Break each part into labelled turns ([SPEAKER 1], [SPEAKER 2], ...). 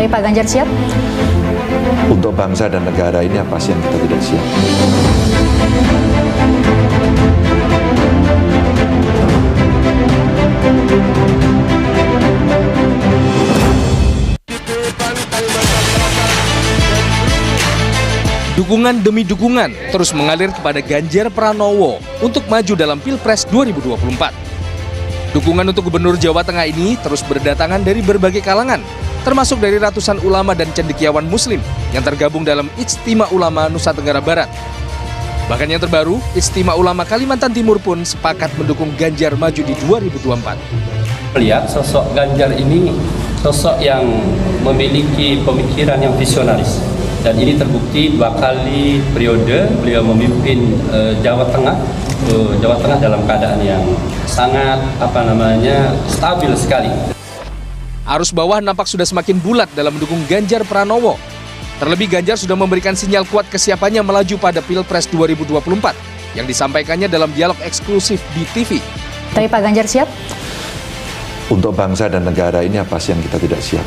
[SPEAKER 1] Tapi Pak Ganjar siap?
[SPEAKER 2] Untuk bangsa dan negara ini apa sih yang kita tidak siap?
[SPEAKER 3] Dukungan demi dukungan terus mengalir kepada Ganjar Pranowo untuk maju dalam Pilpres 2024. Dukungan untuk Gubernur Jawa Tengah ini terus berdatangan dari berbagai kalangan, termasuk dari ratusan ulama dan cendekiawan Muslim yang tergabung dalam Ijtima Ulama Nusa Tenggara Barat. Bahkan yang terbaru, Ijtima Ulama Kalimantan Timur pun sepakat mendukung Ganjar maju di 2024.
[SPEAKER 4] Melihat sosok Ganjar ini sosok yang memiliki pemikiran yang visionaris. Dan ini terbukti 2 kali periode beliau memimpin Jawa Tengah dalam keadaan yang sangat stabil sekali.
[SPEAKER 3] Arus bawah nampak sudah semakin bulat dalam mendukung Ganjar Pranowo. Terlebih Ganjar sudah memberikan sinyal kuat kesiapannya melaju pada Pilpres 2024 yang disampaikannya dalam dialog eksklusif di TV.
[SPEAKER 1] Tapi Pak Ganjar siap?
[SPEAKER 2] Untuk bangsa dan negara ini apa sih yang kita tidak siap?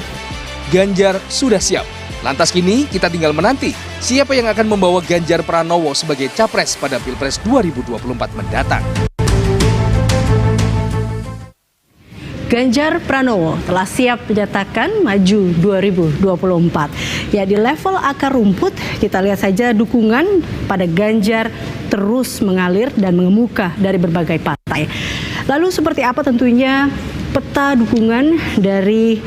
[SPEAKER 3] Ganjar sudah siap. Lantas kini kita tinggal menanti siapa yang akan membawa Ganjar Pranowo sebagai capres pada Pilpres 2024 mendatang.
[SPEAKER 5] Ganjar Pranowo telah siap dinyatakan maju 2024. Ya, di level akar rumput kita lihat saja dukungan pada Ganjar terus mengalir dan mengemuka dari berbagai partai. Lalu seperti apa tentunya peta dukungan dari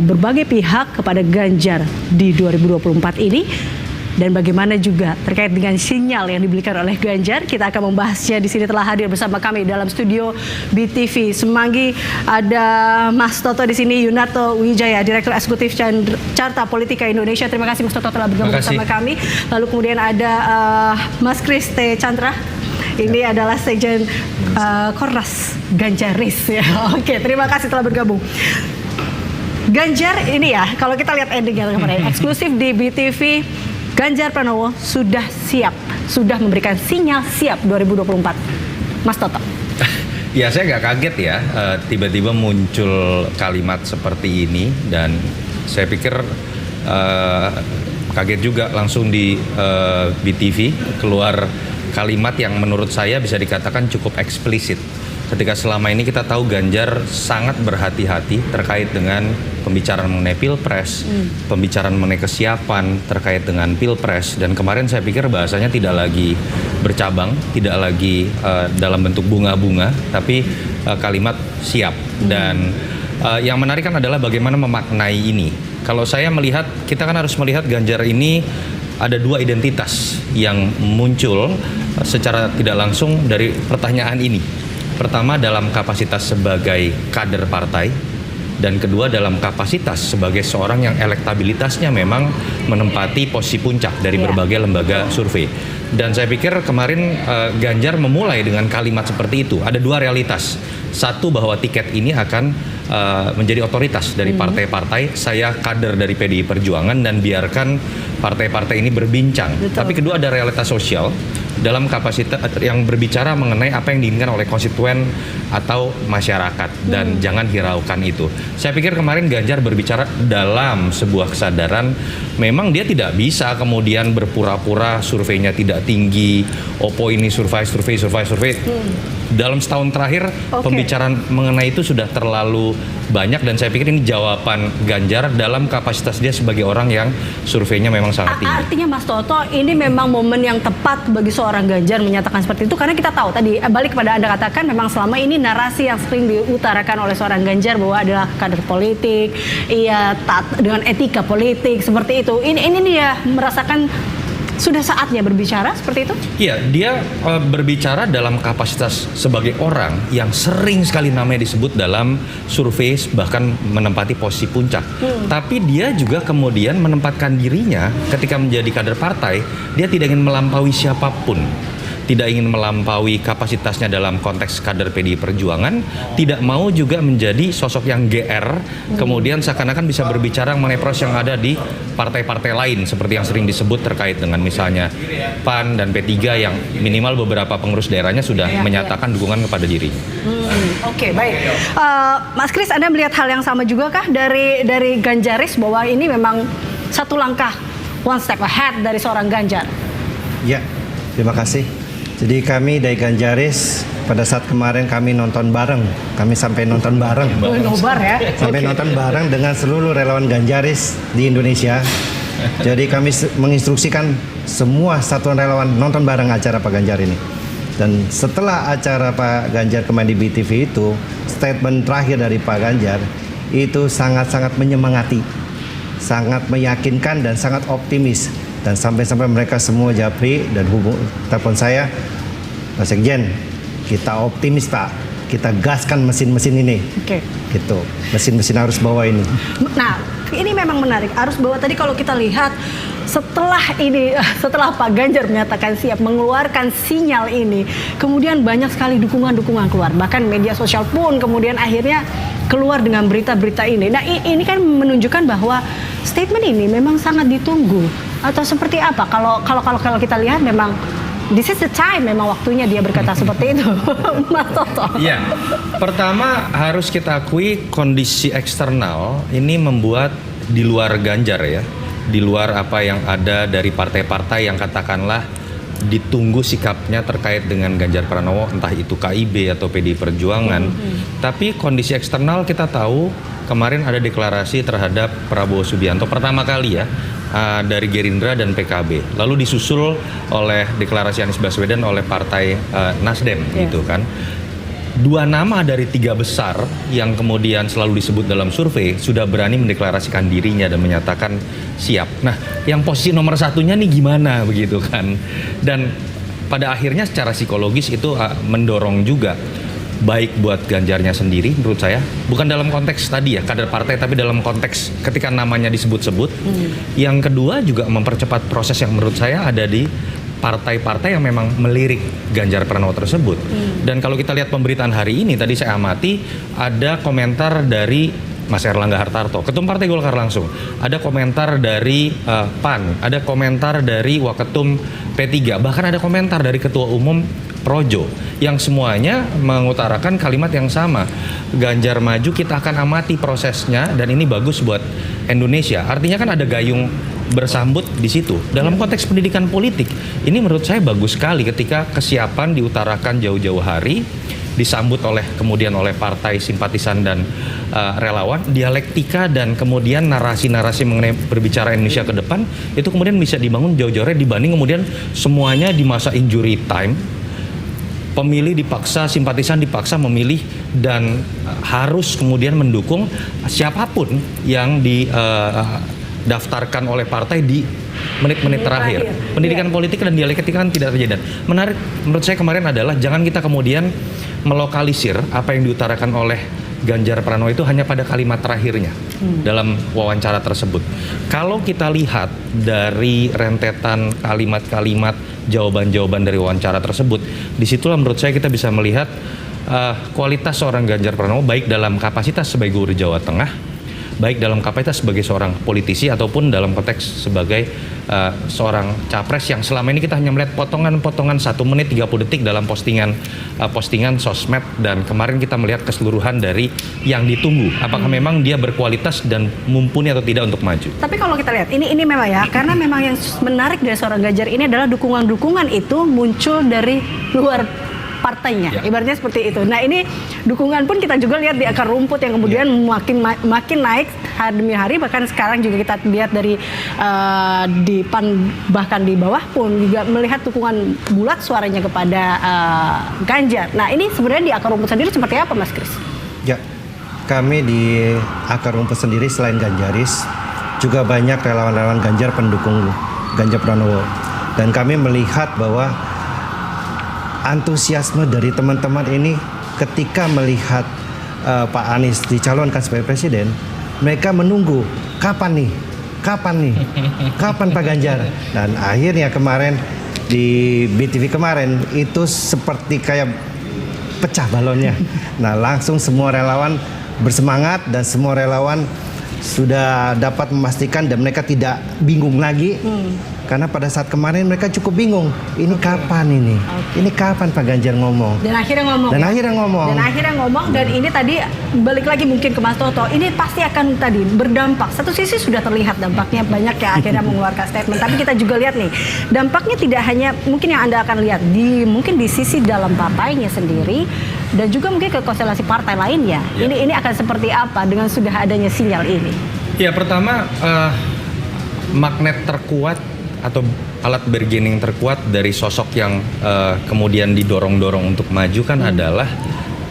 [SPEAKER 5] berbagai pihak kepada Ganjar di 2024 ini? Dan bagaimana juga terkait dengan sinyal yang diberikan oleh Ganjar, kita akan membahasnya. Di sini telah hadir bersama kami dalam studio BTV Semanggi ada Mas Toto di sini, Yunarto Wijaya, Direktur Eksekutif Carta Politika Indonesia. Terima kasih Mas Toto telah bergabung bersama kami. Lalu kemudian ada Mas Kris T. Chandra. Ini adalah Sekjen Kornas Ganjaris. Ya. Oke, terima kasih telah bergabung. Ganjar ini ya, kalau kita lihat endingnya kemarin eksklusif di BTV. Ganjar Pranowo sudah siap, sudah memberikan sinyal siap 2024. Mas Toto.
[SPEAKER 6] Ya, saya nggak kaget ya, tiba-tiba muncul kalimat seperti ini, dan saya pikir kaget juga langsung di BTV keluar kalimat yang menurut saya bisa dikatakan cukup eksplisit. Ketika selama ini kita tahu Ganjar sangat berhati-hati terkait dengan pembicaraan mengenai Pilpres, pembicaraan mengenai kesiapan terkait dengan Pilpres, dan kemarin saya pikir bahasanya tidak lagi bercabang, tidak lagi dalam bentuk bunga-bunga, tapi kalimat siap. Dan yang menarik kan adalah bagaimana memaknai ini. Kalau saya melihat, kita kan harus melihat Ganjar ini ada 2 identitas yang muncul secara tidak langsung dari pertanyaan ini. Pertama dalam kapasitas sebagai kader partai, dan kedua dalam kapasitas sebagai seorang yang elektabilitasnya memang menempati posisi puncak dari berbagai lembaga survei. Dan saya pikir kemarin Ganjar memulai dengan kalimat seperti itu. Ada 2 realitas. Satu, bahwa tiket ini akan menjadi otoritas dari partai-partai. Saya kader dari PDI Perjuangan dan biarkan partai-partai ini berbincang.
[SPEAKER 5] Betul.
[SPEAKER 6] Tapi kedua, ada realitas sosial dalam kapasitas yang berbicara mengenai apa yang diinginkan oleh konstituen atau masyarakat, dan jangan hiraukan itu. Saya pikir kemarin Ganjar berbicara dalam sebuah kesadaran, memang dia tidak bisa kemudian berpura-pura surveinya tidak tinggi, Oppo ini survei. Dalam setahun terakhir pembicaraan mengenai itu sudah terlalu banyak, dan saya pikir ini jawaban Ganjar dalam kapasitas dia sebagai orang yang surveinya memang sangat tinggi.
[SPEAKER 5] Artinya Mas Toto, ini memang momen yang tepat bagi seorang Ganjar menyatakan seperti itu, karena kita tahu tadi balik kepada Anda katakan, memang selama ini narasi yang sering diutarakan oleh seorang Ganjar bahwa adalah kader politik, ia dengan etika politik seperti itu. Ini dia merasakan sudah saatnya berbicara seperti itu?
[SPEAKER 6] Iya, dia berbicara dalam kapasitas sebagai orang yang sering sekali namanya disebut dalam survei, bahkan menempati posisi puncak. Tapi dia juga kemudian menempatkan dirinya ketika menjadi kader partai, dia tidak ingin melampaui siapapun. Tidak ingin melampaui kapasitasnya dalam konteks kader PDI Perjuangan, tidak mau juga menjadi sosok yang GR, kemudian seakan-akan bisa berbicara mengenai proses yang ada di partai-partai lain, seperti yang sering disebut terkait dengan misalnya PAN dan P3 yang minimal beberapa pengurus daerahnya sudah menyatakan dukungan kepada dirinya.
[SPEAKER 5] Oke, baik. Mas Kris, Anda melihat hal yang sama juga kah dari Ganjaris bahwa ini memang satu langkah, one step ahead dari seorang Ganjar?
[SPEAKER 1] Ya, terima kasih. Jadi kami dari Ganjaris pada saat kemarin kami nonton bareng, kami sampai nonton bareng,
[SPEAKER 5] Nobar ya?
[SPEAKER 1] sampai nonton bareng dengan seluruh relawan Ganjaris di Indonesia. Jadi kami menginstruksikan semua satuan relawan nonton bareng acara Pak Ganjar ini. Dan setelah acara Pak Ganjar kemarin di BTV itu, statement terakhir dari Pak Ganjar itu sangat-sangat menyemangati, sangat meyakinkan dan sangat optimis. Dan sampai-sampai mereka semua japri dan telepon saya, Pak Sekjen, kita optimis Pak, kita gaskan mesin-mesin ini.
[SPEAKER 5] Oke.
[SPEAKER 1] Gitu, mesin-mesin arus bawah ini.
[SPEAKER 5] Nah, ini memang menarik. Arus bawah tadi kalau kita lihat setelah Pak Ganjar menyatakan siap mengeluarkan sinyal ini, kemudian banyak sekali dukungan-dukungan keluar. Bahkan media sosial pun kemudian akhirnya keluar dengan berita-berita ini. Nah, ini kan menunjukkan bahwa statement ini memang sangat ditunggu atau seperti apa? Kalau kita lihat memang this is the time, memang waktunya dia berkata seperti itu. Mas Toto.
[SPEAKER 6] Iya, pertama harus kita akui kondisi eksternal ini membuat di luar Ganjar ya, di luar apa yang ada dari partai-partai yang katakanlah ditunggu sikapnya terkait dengan Ganjar Pranowo, entah itu KIB atau PDI Perjuangan. Tapi kondisi eksternal kita tahu kemarin ada deklarasi terhadap Prabowo Subianto pertama kali ya, dari Gerindra dan PKB. Lalu disusul oleh deklarasi Anies Baswedan oleh partai Nasdem gitu kan. Dua nama dari tiga besar yang kemudian selalu disebut dalam survei sudah berani mendeklarasikan dirinya dan menyatakan siap. Nah, yang posisi nomor satunya nih gimana begitu kan? Dan pada akhirnya secara psikologis itu mendorong juga baik buat Ganjarnya sendiri menurut saya, bukan dalam konteks tadi ya kader partai, tapi dalam konteks ketika namanya disebut-sebut. Yang kedua juga mempercepat proses yang menurut saya ada di partai-partai yang memang melirik Ganjar Pranowo tersebut. Dan kalau kita lihat pemberitaan hari ini, tadi saya amati ada komentar dari Mas Erlangga Hartarto, Ketum Partai Golkar langsung. Ada komentar dari PAN, ada komentar dari Waketum P3, bahkan ada komentar dari Ketua Umum Projo, yang semuanya mengutarakan kalimat yang sama. Ganjar maju, kita akan amati prosesnya dan ini bagus buat Indonesia. Artinya kan ada gayung bersambut di situ. Dalam konteks pendidikan politik, ini menurut saya bagus sekali ketika kesiapan diutarakan jauh-jauh hari, disambut kemudian oleh partai simpatisan dan relawan, dialektika dan kemudian narasi-narasi mengenai berbicara Indonesia ke depan itu kemudian bisa dibangun jauh-jauh hari dibanding kemudian semuanya di masa injury time. Pemilih dipaksa, simpatisan dipaksa memilih dan harus kemudian mendukung siapapun yang didaftarkan oleh partai di menit-menit terakhir. Pendidikan politik dan dialektika kan tidak terjadi. Menarik menurut saya kemarin adalah jangan kita kemudian melokalisir apa yang diutarakan oleh Ganjar Pranowo itu hanya pada kalimat terakhirnya dalam wawancara tersebut. Kalau kita lihat dari rentetan kalimat-kalimat, jawaban-jawaban dari wawancara tersebut, disitulah menurut saya kita bisa melihat kualitas seorang Ganjar Pranowo baik dalam kapasitas sebagai gubernur Jawa Tengah, baik dalam kapasitas sebagai seorang politisi ataupun dalam konteks sebagai seorang capres yang selama ini kita hanya melihat potongan-potongan 1 menit 30 detik dalam postingan sosmed, dan kemarin kita melihat keseluruhan dari yang ditunggu. Apakah memang dia berkualitas dan mumpuni atau tidak untuk maju?
[SPEAKER 5] Tapi kalau kita lihat ini memang ya, karena memang yang menarik dari seorang Ganjar ini adalah dukungan-dukungan itu muncul dari luar partainya, ibaratnya seperti itu. Nah, ini dukungan pun kita juga lihat di akar rumput yang kemudian makin naik hari demi hari, bahkan sekarang juga kita lihat dari di PAN bahkan di bawah pun juga melihat dukungan bulat suaranya kepada Ganjar. Nah, ini sebenarnya di akar rumput sendiri seperti apa, Mas Kris?
[SPEAKER 1] Ya, kami di akar rumput sendiri selain Ganjaris juga banyak relawan-relawan Ganjar pendukung Ganjar Pranowo, dan kami melihat bahwa antusiasme dari teman-teman ini ketika melihat Pak Anies dicalonkan sebagai presiden, mereka menunggu kapan Pak Ganjar. Dan akhirnya kemarin di BTV kemarin itu seperti kayak pecah balonnya. Nah, langsung semua relawan bersemangat dan semua relawan sudah dapat memastikan dan mereka tidak bingung lagi Karena pada saat kemarin mereka cukup bingung, ini kapan ini? Ini kapan Pak Ganjar ngomong?
[SPEAKER 5] Dan akhirnya ngomong.
[SPEAKER 1] Dan
[SPEAKER 5] ya?
[SPEAKER 1] akhirnya ngomong.
[SPEAKER 5] Dan akhirnya ngomong, dan ini tadi balik lagi mungkin ke Mas Toto, ini pasti akan tadi berdampak. Satu sisi sudah terlihat dampaknya, banyak yang akhirnya mengeluarkan statement. Tapi kita juga lihat nih, dampaknya tidak hanya mungkin yang Anda akan lihat mungkin di sisi dalam partainya sendiri, dan juga mungkin ke konstelasi partai lainnya.
[SPEAKER 6] Ya.
[SPEAKER 5] Ini akan seperti apa dengan sudah adanya sinyal ini?
[SPEAKER 6] Ya, pertama magnet terkuat atau alat bargaining terkuat dari sosok yang kemudian didorong-dorong untuk maju kan adalah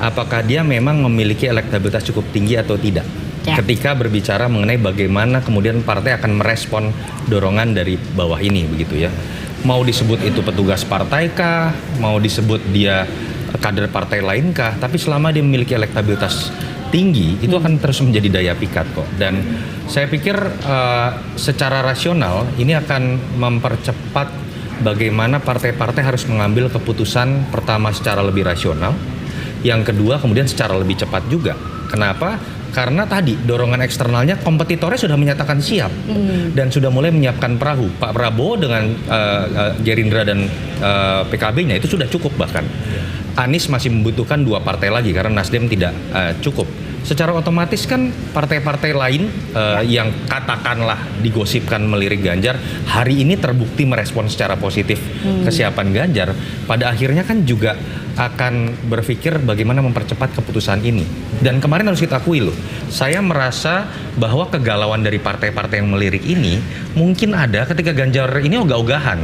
[SPEAKER 6] apakah dia memang memiliki elektabilitas cukup tinggi atau tidak.
[SPEAKER 5] Ya.
[SPEAKER 6] Ketika berbicara mengenai bagaimana kemudian partai akan merespon dorongan dari bawah ini, begitu ya. Mau disebut itu petugas partai kah, mau disebut dia kader partai lain kah, tapi selama dia memiliki elektabilitas tinggi itu akan terus menjadi daya pikat kok. Dan saya pikir secara rasional ini akan mempercepat bagaimana partai-partai harus mengambil keputusan, pertama secara lebih rasional, yang kedua kemudian secara lebih cepat juga. Kenapa? Karena tadi dorongan eksternalnya kompetitornya sudah menyatakan siap dan sudah mulai menyiapkan perahu. Pak Prabowo dengan Gerindra dan PKB-nya itu sudah cukup bahkan. Anies masih membutuhkan 2 partai lagi karena Nasdem tidak cukup. Secara otomatis kan partai-partai lain yang katakanlah digosipkan melirik Ganjar hari ini terbukti merespon secara positif kesiapan Ganjar, pada akhirnya kan juga akan berpikir bagaimana mempercepat keputusan ini. Dan kemarin harus kita akui loh, saya merasa bahwa kegalauan dari partai-partai yang melirik ini mungkin ada ketika Ganjar ini ogah-ogahan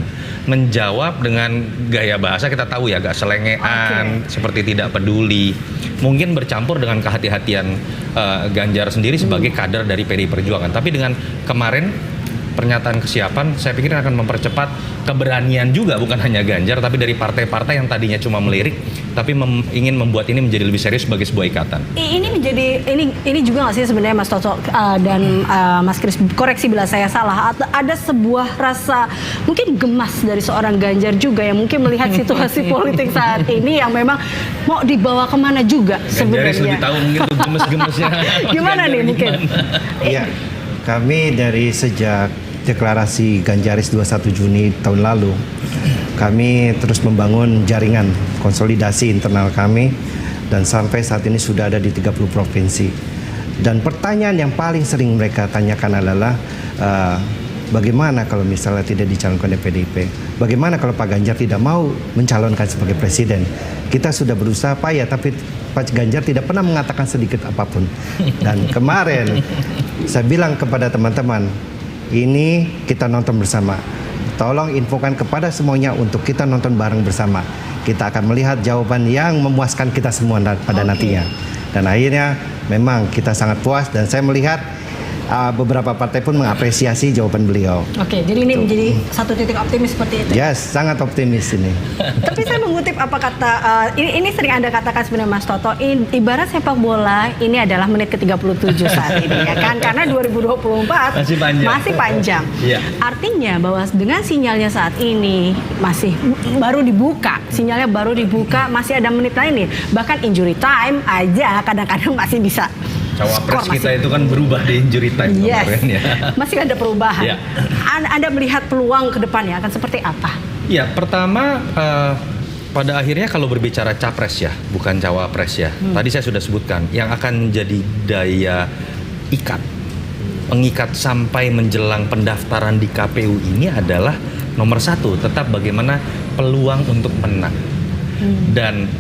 [SPEAKER 6] menjawab dengan gaya bahasa kita tahu ya, agak selengean, seperti tidak peduli, mungkin bercampur dengan kehati-hatian Ganjar sendiri sebagai kader dari PDI Perjuangan. Tapi dengan kemarin pernyataan kesiapan, saya pikir akan mempercepat keberanian juga, bukan hanya Ganjar, tapi dari partai-partai yang tadinya cuma melirik, tapi ingin membuat ini menjadi lebih serius sebagai sebuah ikatan.
[SPEAKER 5] Ini juga nggak sih sebenarnya Mas Toto dan Mas Kris, koreksi bila saya salah, ada sebuah rasa mungkin gemas dari seorang Ganjar juga yang mungkin melihat situasi politik saat ini yang memang mau dibawa kemana juga sebenarnya.
[SPEAKER 6] Ganjaris lebih tahu mungkin tuh gemes-gemesnya.
[SPEAKER 5] Gimana nih mungkin?
[SPEAKER 1] Iya, kami dari sejak deklarasi Ganjaris 21 Juni tahun lalu, kami terus membangun jaringan konsolidasi internal kami dan sampai saat ini sudah ada di 30 provinsi. Dan pertanyaan yang paling sering mereka tanyakan adalah bagaimana kalau misalnya tidak dicalonkan oleh PDIP? Bagaimana kalau Pak Ganjar tidak mau mencalonkan sebagai presiden? Kita sudah berusaha payah, tapi Pak Ganjar tidak pernah mengatakan sedikit apapun. Dan kemarin saya bilang kepada teman-teman, ini kita nonton bersama. Tolong infokan kepada semuanya untuk kita nonton bareng bersama. Kita akan melihat jawaban yang memuaskan kita semua pada nantinya. Dan akhirnya memang kita sangat puas dan saya melihat beberapa partai pun mengapresiasi jawaban beliau.
[SPEAKER 5] Oke, jadi ini menjadi satu titik optimis seperti itu.
[SPEAKER 1] Yes, sangat optimis ini.
[SPEAKER 5] Tapi saya mengutip apa kata ini sering Anda katakan sebenarnya Mas Toto, ibarat sepak bola ini adalah menit ke-37 saat ini ya kan, karena 2024 masih panjang.
[SPEAKER 6] Ya.
[SPEAKER 5] Artinya bahwa dengan sinyalnya saat ini masih baru dibuka, sinyalnya baru dibuka, masih ada menit lain nih. Bahkan injury time aja kadang-kadang masih bisa.
[SPEAKER 6] Cawapres kita itu kan berubah di injury time kemarin ya.
[SPEAKER 5] Masih ada perubahan.
[SPEAKER 6] Ya.
[SPEAKER 5] Anda melihat peluang ke depannya akan seperti apa?
[SPEAKER 6] Ya, pertama pada akhirnya kalau berbicara capres ya, bukan cawapres ya. Tadi saya sudah sebutkan yang akan menjadi daya ikat, pengikat sampai menjelang pendaftaran di KPU ini adalah nomor 1, tetap bagaimana peluang untuk menang. Dan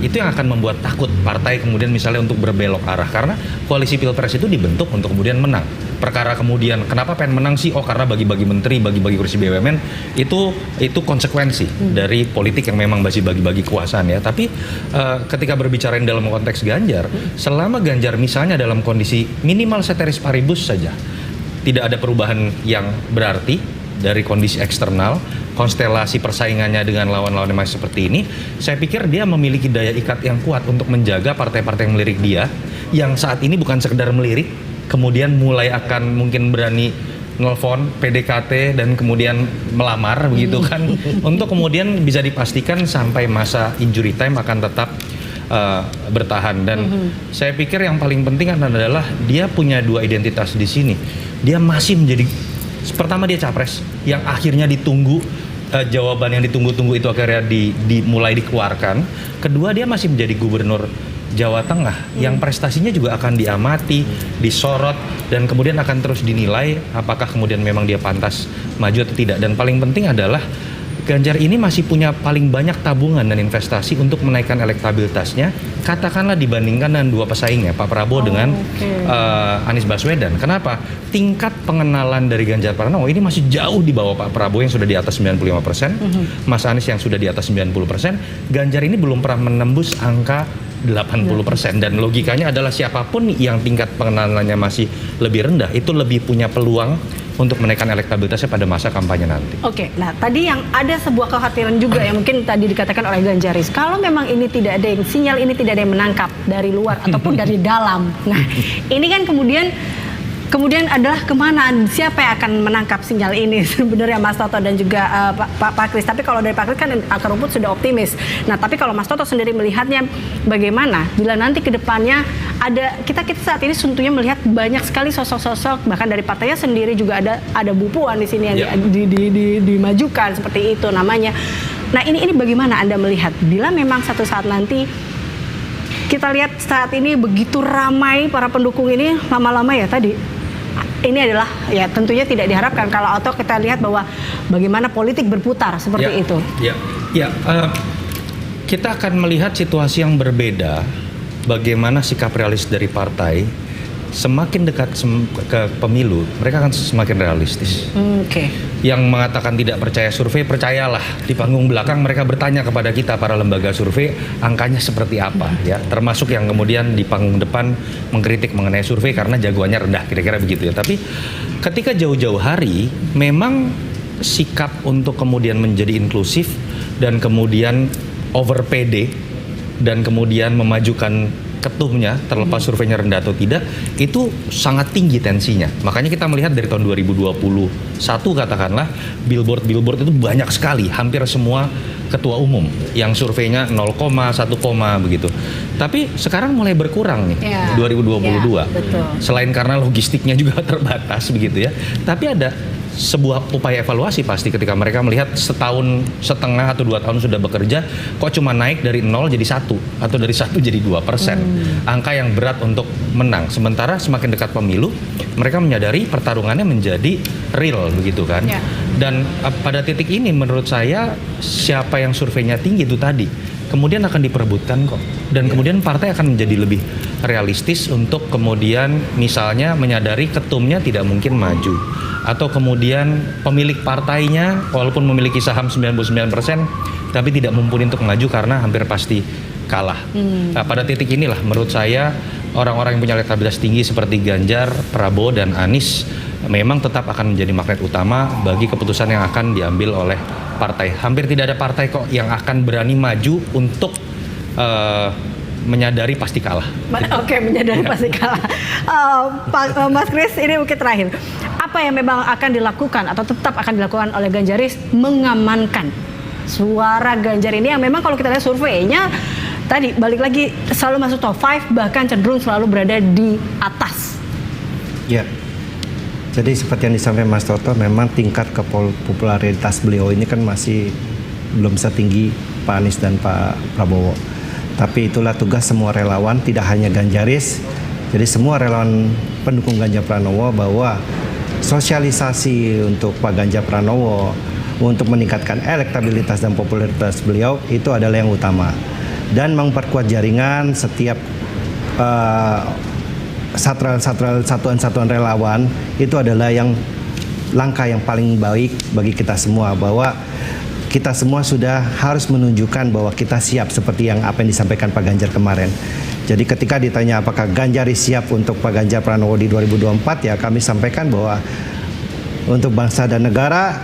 [SPEAKER 6] itu yang akan membuat takut partai kemudian misalnya untuk berbelok arah, karena koalisi pilpres itu dibentuk untuk kemudian menang. Perkara kemudian kenapa pengen menang sih? Oh, karena bagi-bagi menteri, bagi-bagi kursi BUMN, itu konsekuensi dari politik yang memang masih bagi-bagi kekuasaan ya. Tapi ketika berbicara dalam konteks Ganjar, selama Ganjar misalnya dalam kondisi minimal ceteris paribus saja, tidak ada perubahan yang berarti dari kondisi eksternal, konstelasi persaingannya dengan lawan-lawan yang masih seperti ini, saya pikir dia memiliki daya ikat yang kuat untuk menjaga partai-partai yang melirik dia, yang saat ini bukan sekedar melirik, kemudian mulai akan mungkin berani nelfon, PDKT, dan kemudian melamar begitu kan, untuk kemudian bisa dipastikan sampai masa injury time akan tetap bertahan. Dan saya pikir yang paling penting adalah dia punya 2 identitas di sini. Dia masih menjadi Pertama dia capres, yang akhirnya ditunggu, jawaban yang ditunggu-tunggu itu akhirnya mulai dikeluarkan. Kedua, dia masih menjadi gubernur Jawa Tengah yang prestasinya juga akan diamati, disorot, dan kemudian akan terus dinilai apakah kemudian memang dia pantas maju atau tidak. Dan paling penting adalah Ganjar ini masih punya paling banyak tabungan dan investasi untuk menaikkan elektabilitasnya, katakanlah dibandingkan dengan dua pesaingnya, Pak Prabowo dengan Anies Baswedan. Kenapa? Tingkat pengenalan dari Ganjar Pranowo ini masih jauh di bawah Pak Prabowo yang sudah di atas 95%, Mas Anies yang sudah di atas 90%, Ganjar ini belum pernah menembus angka 80%, dan logikanya adalah siapapun yang tingkat pengenalannya masih lebih rendah itu lebih punya peluang untuk menaikkan elektabilitasnya pada masa kampanye nanti.
[SPEAKER 5] Oke, nah tadi yang ada sebuah kekhawatiran juga yang mungkin tadi dikatakan oleh Ganjaris, kalau memang ini tidak ada yang sinyal ini tidak ada yang menangkap dari luar ataupun dari dalam. Nah, ini kan kemudian adalah kemana, siapa yang akan menangkap sinyal ini sebenarnya, Mas Toto dan juga Pak Kris. Tapi kalau dari Pak Kris kan akar rumput sudah optimis. Nah, tapi kalau Mas Toto sendiri melihatnya bagaimana bila nanti ke depannya ada kita saat ini tentunya melihat banyak sekali sosok-sosok, bahkan dari partainya sendiri juga ada Bu Puan di sini yang dimajukan seperti itu namanya. Nah, ini bagaimana Anda melihat bila memang satu saat nanti kita lihat saat ini begitu ramai para pendukung ini lama-lama ya tadi. Ini adalah ya tentunya tidak diharapkan kalau atau kita lihat bahwa bagaimana politik berputar seperti itu.
[SPEAKER 6] Kita akan melihat situasi yang berbeda. Bagaimana sikap realis dari partai, semakin dekat ke pemilu, mereka akan semakin realistis. Yang mengatakan tidak percaya survei, percayalah di panggung belakang mereka bertanya kepada kita para lembaga survei angkanya seperti apa, ya. Termasuk yang kemudian di panggung depan mengkritik mengenai survei karena jagoannya rendah, kira-kira begitu ya. Tapi ketika jauh-jauh hari, memang sikap untuk kemudian menjadi inklusif dan kemudian over PD dan kemudian memajukan ketumnya, terlepas surveinya rendah atau tidak, itu sangat tinggi tensinya. Makanya kita melihat dari tahun 2021 katakanlah, billboard itu banyak sekali, hampir semua ketua umum yang surveinya 0, 1, begitu. Tapi sekarang mulai berkurang nih, 2022. Selain karena logistiknya juga terbatas begitu ya. Tapi ada sebuah upaya evaluasi pasti ketika mereka melihat setahun setengah atau 2 tahun sudah bekerja, kok cuma naik dari 0 jadi 1 atau dari 1 jadi 2%. Angka yang berat untuk menang. Sementara semakin dekat pemilu, mereka menyadari pertarungannya menjadi real begitu kan. Dan pada titik ini menurut saya siapa yang surveinya tinggi itu tadi kemudian akan diperebutkan kok. Dan kemudian partai akan menjadi lebih realistis untuk kemudian misalnya menyadari ketumnya tidak mungkin maju. Atau kemudian pemilik partainya walaupun memiliki saham 99% tapi tidak mumpuni untuk maju karena hampir pasti kalah. Nah, pada titik inilah menurut saya orang-orang yang punya elektabilitas tinggi seperti Ganjar, Prabowo, dan Anies memang tetap akan menjadi magnet utama bagi keputusan yang akan diambil oleh partai. Hampir tidak ada partai kok yang akan berani maju untuk menyadari pasti kalah.
[SPEAKER 5] Oke, menyadari pasti kalah. Mas Kris, ini mungkin terakhir. Apa yang memang akan dilakukan atau tetap akan dilakukan oleh Ganjaris mengamankan suara Ganjar ini yang memang kalau kita lihat surveinya tadi balik lagi selalu masuk top 5 bahkan cenderung selalu berada di atas.
[SPEAKER 1] Ya. Jadi seperti yang disampaikan Mas Toto, memang tingkat popularitas beliau ini kan masih belum setinggi Pak Anies dan Pak Prabowo. Tapi itulah tugas semua relawan, tidak hanya Ganjaris. Jadi semua relawan pendukung Ganjar Pranowo bahwa sosialisasi untuk Pak Ganjar Pranowo untuk meningkatkan elektabilitas dan popularitas beliau itu adalah yang utama. Dan memperkuat jaringan setiap satuan-satuan relawan itu adalah yang langkah yang paling baik bagi kita semua, bahwa kita semua sudah harus menunjukkan bahwa kita siap seperti yang apa yang disampaikan Pak Ganjar kemarin. Jadi ketika ditanya apakah Ganjaris siap untuk Pak Ganjar Pranowo di 2024, ya kami sampaikan bahwa untuk bangsa dan negara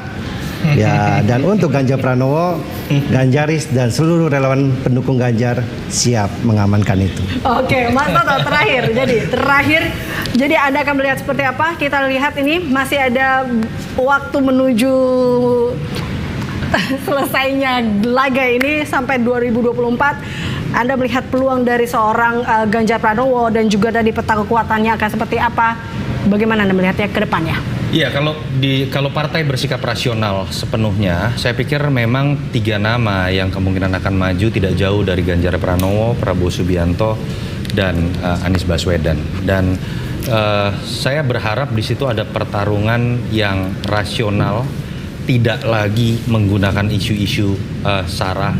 [SPEAKER 1] ya, dan untuk Ganjar Pranowo, Ganjaris dan seluruh relawan pendukung Ganjar siap mengamankan itu.
[SPEAKER 5] Oke, Mas Toto terakhir. Jadi Anda akan melihat seperti apa? Kita lihat ini masih ada waktu menuju selesainya laga ini sampai 2024. Anda melihat peluang dari seorang Ganjar Pranowo dan juga dari peta kekuatannya akan seperti apa? Bagaimana Anda melihatnya ke depannya?
[SPEAKER 6] Iya, kalau partai bersikap rasional sepenuhnya, saya pikir memang 3 nama yang kemungkinan akan maju tidak jauh dari Ganjar Pranowo, Prabowo Subianto, dan Anies Baswedan. Dan saya berharap di situ ada pertarungan yang rasional, tidak lagi menggunakan isu-isu sara,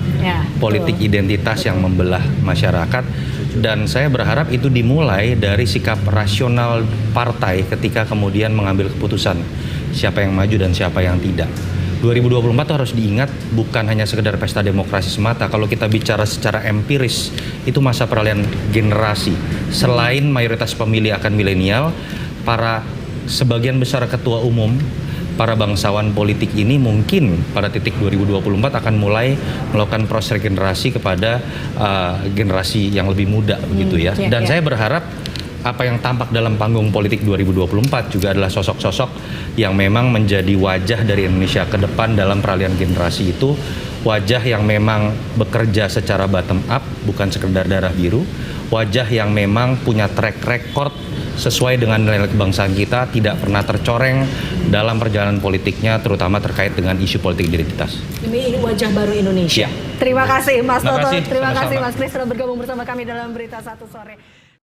[SPEAKER 6] politik identitas yang membelah masyarakat. Dan saya berharap itu dimulai dari sikap rasional partai ketika kemudian mengambil keputusan siapa yang maju dan siapa yang tidak. 2024 itu harus diingat bukan hanya sekedar pesta demokrasi semata. Kalau kita bicara secara empiris, itu masa peralihan generasi. Selain mayoritas pemilih akan milenial, sebagian besar ketua umum, para bangsawan politik ini mungkin pada titik 2024 akan mulai melakukan proses regenerasi kepada generasi yang lebih muda begitu ya. Dan saya berharap apa yang tampak dalam panggung politik 2024 juga adalah sosok-sosok yang memang menjadi wajah dari Indonesia ke depan dalam peralihan generasi itu, wajah yang memang bekerja secara bottom up, bukan sekedar darah biru, wajah yang memang punya track record sesuai dengan nilai kebangsaan kita, tidak pernah tercoreng dalam perjalanan politiknya, terutama terkait dengan isu politik identitas.
[SPEAKER 5] Ini wajah baru Indonesia.
[SPEAKER 6] Ya.
[SPEAKER 5] Terima kasih Mas Toto, terima
[SPEAKER 6] Sama-sama.
[SPEAKER 5] kasih Mas Kris sudah bergabung bersama kami dalam Berita Satu Sore.